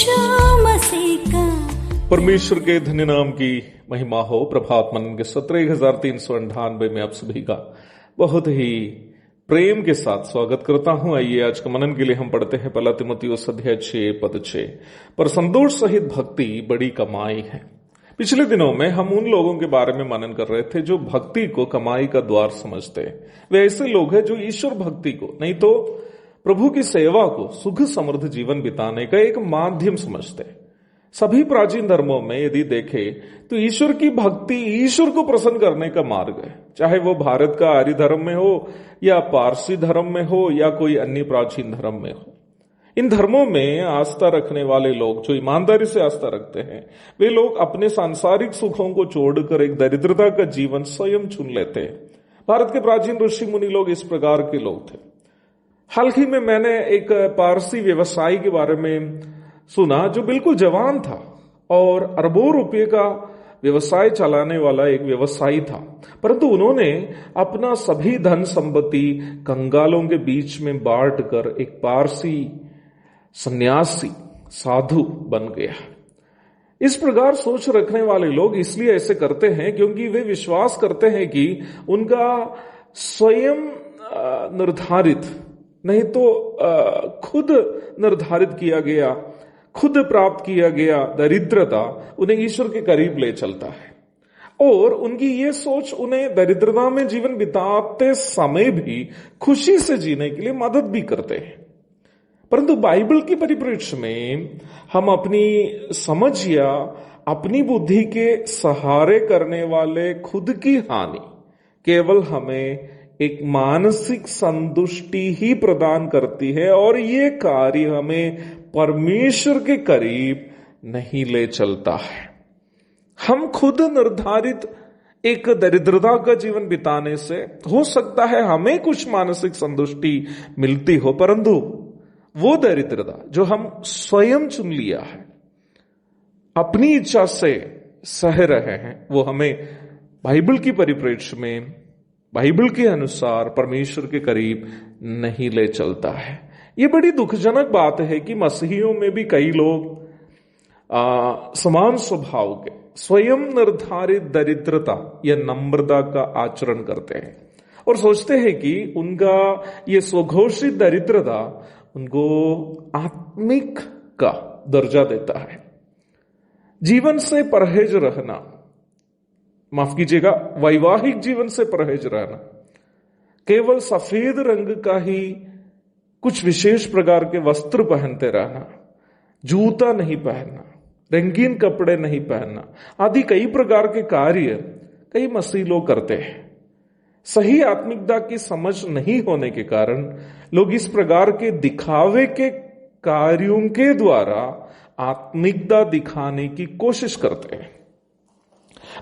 यीशु मसीह का। परमेश्वर के धन्य नाम की महिमा हो। प्रभात मनन के 17,398 में आप सभी का बहुत ही प्रेम के साथ स्वागत करता हूं। आइए आज का मनन के लिए हम पढ़ते हैं 1 तीमुथियुस अध्याय 6 पद 6। पर संतोष सहित भक्ति बड़ी कमाई है। पिछले दिनों में हम उन लोगों के बारे में मनन कर रहे थे जो भक्ति को कमाई का द्वार समझते हैं। वे ऐसे लोग हैं जो ईश्वर भक्ति को नहीं तो प्रभु की सेवा को सुख समृद्ध जीवन बिताने का एक माध्यम समझते हैं। सभी प्राचीन धर्मों में यदि देखें तो ईश्वर की भक्ति ईश्वर को प्रसन्न करने का मार्ग है, चाहे वो भारत का आर्य धर्म में हो या पारसी धर्म में हो या कोई अन्य प्राचीन धर्म में हो। इन धर्मों में आस्था रखने वाले लोग जो ईमानदारी से आस्था रखते हैं, वे लोग अपने सांसारिक सुखों को छोड़कर एक दरिद्रता का जीवन स्वयं चुन लेते हैं। भारत के प्राचीन ऋषि मुनि लोग इस प्रकार के लोग थे। हाल ही में मैंने एक पारसी व्यवसायी के बारे में सुना जो बिल्कुल जवान था और अरबों रुपए का व्यवसाय चलाने वाला एक व्यवसायी था, परंतु उन्होंने अपना सभी धन संपत्ति कंगालों के बीच में बांट कर एक पारसी सन्यासी साधु बन गया। इस प्रकार सोच रखने वाले लोग इसलिए ऐसे करते हैं क्योंकि वे विश्वास करते हैं कि उनका स्वयं निर्धारित नहीं तो खुद निर्धारित किया गया, खुद प्राप्त किया गया दरिद्रता उन्हें ईश्वर के करीब ले चलता है और उनकी ये सोच उन्हें दरिद्रता में जीवन बिताते समय भी खुशी से जीने के लिए मदद भी करते हैं। परंतु बाइबल की परिप्रेक्ष्य में हम अपनी समझ या अपनी बुद्धि के सहारे करने वाले खुद की हानि केवल हमें एक मानसिक संतुष्टि ही प्रदान करती है और ये कार्य हमें परमेश्वर के करीब नहीं ले चलता है। हम खुद निर्धारित एक दरिद्रता का जीवन बिताने से हो सकता है हमें कुछ मानसिक संतुष्टि मिलती हो, परंतु वो दरिद्रता जो हम स्वयं चुन लिया है, अपनी इच्छा से सह रहे हैं, वो हमें बाइबल की परिप्रेक्ष्य में बाइबल के अनुसार परमेश्वर के करीब नहीं ले चलता है। ये बड़ी दुखजनक बात है कि मसीहियों में भी कई लोग समान स्वभाव के स्वयं निर्धारित दरिद्रता या नम्रता का आचरण करते हैं और सोचते हैं कि उनका ये स्वघोषित दरिद्रता उनको आत्मिक का दर्जा देता है। जीवन से परहेज रहना, माफ कीजिएगा, वैवाहिक जीवन से परहेज रहना, केवल सफेद रंग का ही कुछ विशेष प्रकार के वस्त्र पहनते रहना, जूता नहीं पहनना, रंगीन कपड़े नहीं पहनना आदि कई प्रकार के कार्य कई मसीह लोग करते हैं। सही आत्मिकता की समझ नहीं होने के कारण लोग इस प्रकार के दिखावे के कार्यों के द्वारा आत्मिकता दिखाने की कोशिश करते हैं।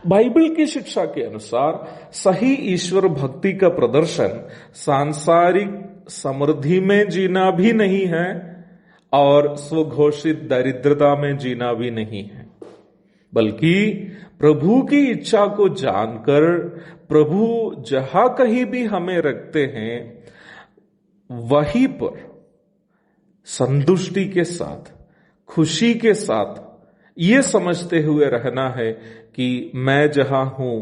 बाइबल की शिक्षा के अनुसार सही ईश्वर भक्ति का प्रदर्शन सांसारिक समृद्धि में जीना भी नहीं है और स्वघोषित दरिद्रता में जीना भी नहीं है, बल्कि प्रभु की इच्छा को जानकर प्रभु जहां कहीं भी हमें रखते हैं वहीं पर संतुष्टि के साथ, खुशी के साथ ये समझते हुए रहना है कि मैं जहां हूं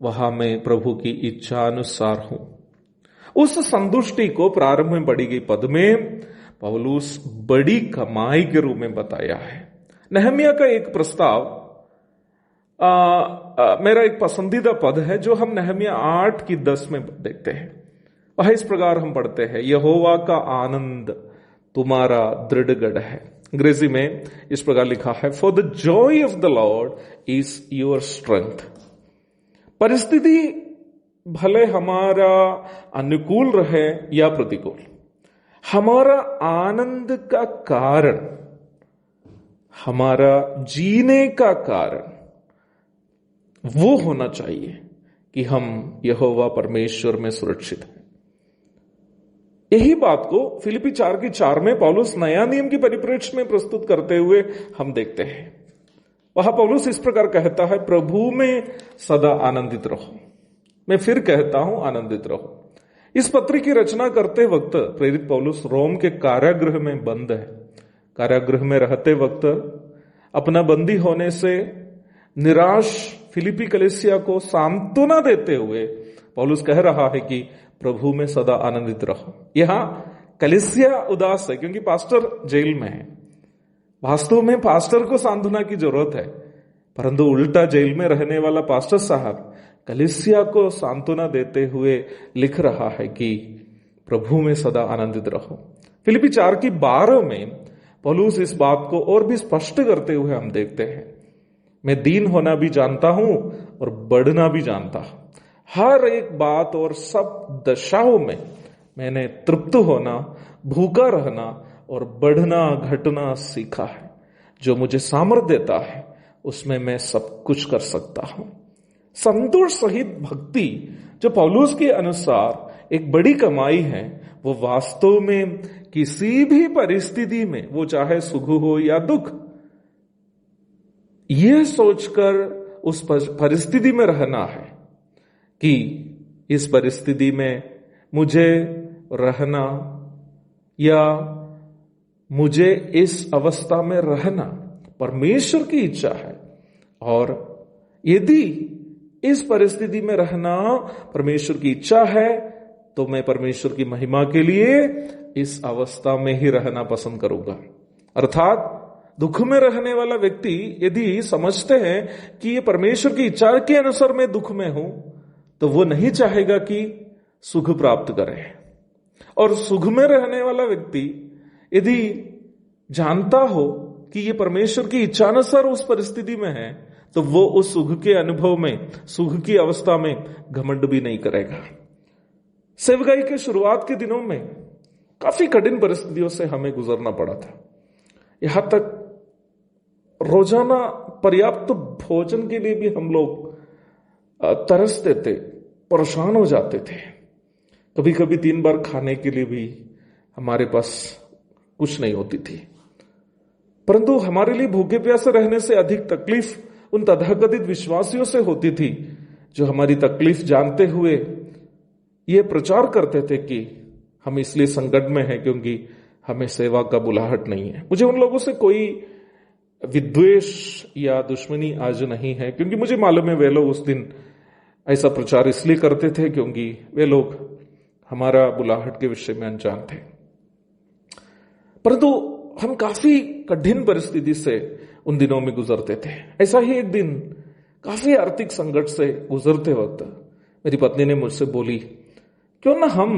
वहां मैं प्रभु की इच्छा अनुसार हूं। उस संतुष्टि को प्रारंभ में पढ़ी गई पद में पौलुस बड़ी कमाई के रूप में बताया है। नहम्याह का एक प्रस्ताव मेरा एक पसंदीदा पद है जो हम नहम्याह 8:10 में देखते हैं। वह इस प्रकार हम पढ़ते हैं, यहोवा का आनंद तुम्हारा दृढ़ गढ़ है। अंग्रेजी में इस प्रकार लिखा है, for the Joy of the Lord is your strength. परिस्थिति भले हमारा अनुकूल रहे या प्रतिकूल, हमारा आनंद का कारण, हमारा जीने का कारण वो होना चाहिए कि हम यहोवा परमेश्वर में सुरक्षित हैं। यही बात को फिलिपी 4:4 में पौलुस नया नियम की परिप्रेक्ष्य में प्रस्तुत करते हुए हम देखते हैं। वहां पौलुस इस प्रकार कहता है, प्रभु में सदा आनंदित रहो। मैं फिर कहता हूं, आनंदित रहो। इस पत्र की रचना करते वक्त प्रेरित पौलुस रोम के कारागृह में बंद है। कारागृह में रहते वक्त अपना बंदी होने से निराश फिलिपी कलीसिया को सांत्वना देते हुए पौलुस कह रहा है कि प्रभु में सदा आनंदित रहो। यहां कलीसिया उदास है क्योंकि पास्टर जेल में है। वास्तव में पास्टर को सांत्वना की जरूरत है, परंतु उल्टा जेल में रहने वाला पास्टर साहब कलीसिया को सांत्वना देते हुए लिख रहा है कि प्रभु में सदा आनंदित रहो। फिलिपी 4:12 में पौलुस इस बात को और भी स्पष्ट करते हुए हम देखते हैं, मैं दीन होना भी जानता हूं और बढ़ना भी जानता हूं। हर एक बात और सब दशाओं में मैंने तृप्त होना, भूखा रहना और बढ़ना घटना सीखा है। जो मुझे सामर्थ देता है उसमें मैं सब कुछ कर सकता हूं। संतोष सहित भक्ति जो पौलुस के अनुसार एक बड़ी कमाई है, वो वास्तव में किसी भी परिस्थिति में, वो चाहे सुख हो या दुख, यह सोचकर उस परिस्थिति में रहना है कि इस परिस्थिति में मुझे रहना या मुझे इस अवस्था में रहना परमेश्वर की इच्छा है, और यदि इस परिस्थिति में रहना परमेश्वर की इच्छा है तो मैं परमेश्वर की महिमा के लिए इस अवस्था में ही रहना पसंद करूंगा। अर्थात दुख में रहने वाला व्यक्ति यदि समझते हैं कि ये परमेश्वर की इच्छा के अनुसार मैं दुख में हूं, तो वो नहीं चाहेगा कि सुख प्राप्त करे। और सुख में रहने वाला व्यक्ति यदि जानता हो कि ये परमेश्वर की इच्छानुसार उस परिस्थिति में है, तो वो उस सुख के अनुभव में, सुख की अवस्था में घमंड भी नहीं करेगा। सेवकाई के शुरुआत के दिनों में काफी कठिन परिस्थितियों से हमें गुजरना पड़ा था। यहां तक रोजाना पर्याप्त भोजन के लिए भी हम लोग तरसते थे, परेशान हो जाते थे। कभी कभी 3 बार खाने के लिए भी हमारे पास कुछ नहीं होती थी। परंतु हमारे लिए भूखे प्यासे रहने से अधिक तकलीफ उन तथाकथित विश्वासियों से होती थी जो हमारी तकलीफ जानते हुए ये प्रचार करते थे कि हम इसलिए संकट में हैं क्योंकि हमें सेवा का बुलाहट नहीं है। मुझे उन लोगों से कोई विद्वेष या दुश्मनी आज नहीं है, क्योंकि मुझे मालूम है वे लोग उस दिन ऐसा प्रचार इसलिए करते थे क्योंकि वे लोग हमारा बुलाहट के विषय में अनजान थे। परंतु हम काफी कठिन परिस्थिति से उन दिनों में गुजरते थे। ऐसा ही एक दिन काफी आर्थिक संकट से गुजरते वक्त मेरी पत्नी ने मुझसे बोली, क्यों ना हम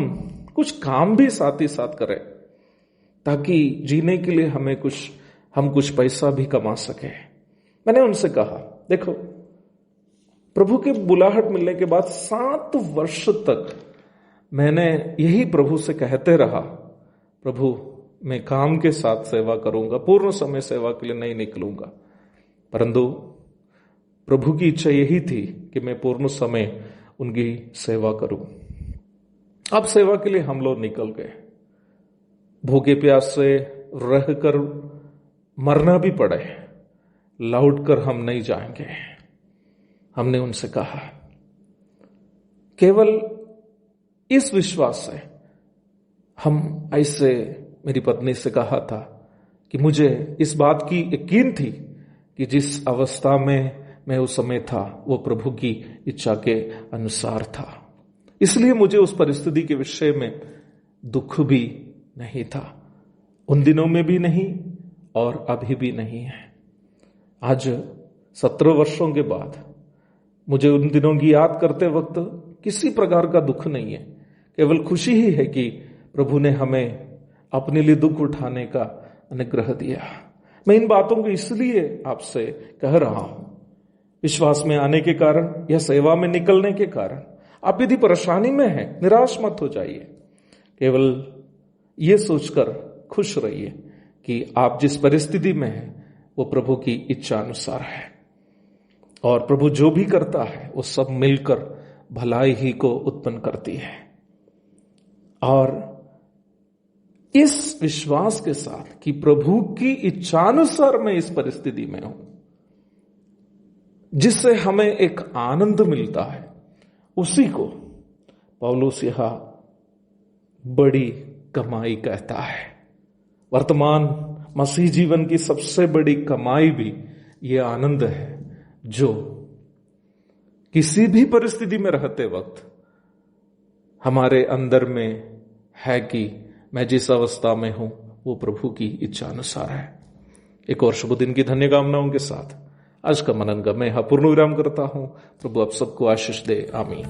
कुछ काम भी साथ ही साथ करें ताकि जीने के लिए हम कुछ पैसा भी कमा सके। मैंने उनसे कहा, देखो, प्रभु के बुलाहट मिलने के बाद 7 वर्ष तक मैंने यही प्रभु से कहते रहा, प्रभु मैं काम के साथ सेवा करूंगा, पूर्ण समय सेवा के लिए नहीं निकलूंगा। परंतु प्रभु की इच्छा यही थी कि मैं पूर्ण समय उनकी सेवा करूं। अब सेवा के लिए हम लोग निकल गए। भूखे प्यास से रहकर मरना भी पड़े, लौट कर हम नहीं जाएंगे। हमने उनसे कहा, केवल इस विश्वास से हम ऐसे, मेरी पत्नी से कहा था कि मुझे इस बात की यकीन थी कि जिस अवस्था में मैं उस समय था वो प्रभु की इच्छा के अनुसार था, इसलिए मुझे उस परिस्थिति के विषय में दुख भी नहीं था। उन दिनों में भी नहीं और अभी भी नहीं है। आज 17 वर्षों के बाद मुझे उन दिनों की याद करते वक्त किसी प्रकार का दुख नहीं है, केवल खुशी ही है कि प्रभु ने हमें अपने लिए दुख उठाने का अनुग्रह दिया। मैं इन बातों को इसलिए आपसे कह रहा हूं, विश्वास में आने के कारण या सेवा में निकलने के कारण आप यदि परेशानी में हैं, निराश मत हो जाइए। केवल ये सोचकर खुश रहिए कि आप जिस परिस्थिति में हैं वो प्रभु की इच्छा अनुसार है, और प्रभु जो भी करता है वो सब मिलकर भलाई ही को उत्पन्न करती है। और इस विश्वास के साथ कि प्रभु की इच्छानुसार मैं इस परिस्थिति में हूं, जिससे हमें एक आनंद मिलता है, उसी को पौलुस यहां बड़ी कमाई कहता है। वर्तमान मसीह जीवन की सबसे बड़ी कमाई भी ये आनंद है जो किसी भी परिस्थिति में रहते वक्त हमारे अंदर में है कि मैं जिस अवस्था में हूं वो प्रभु की इच्छा अनुसार है। एक और शुभ दिन की धन्य कामनाओं के साथ आज का मनन का मैं पूर्ण विराम करता हूं। प्रभु आप सबको आशीष दे। आमीन।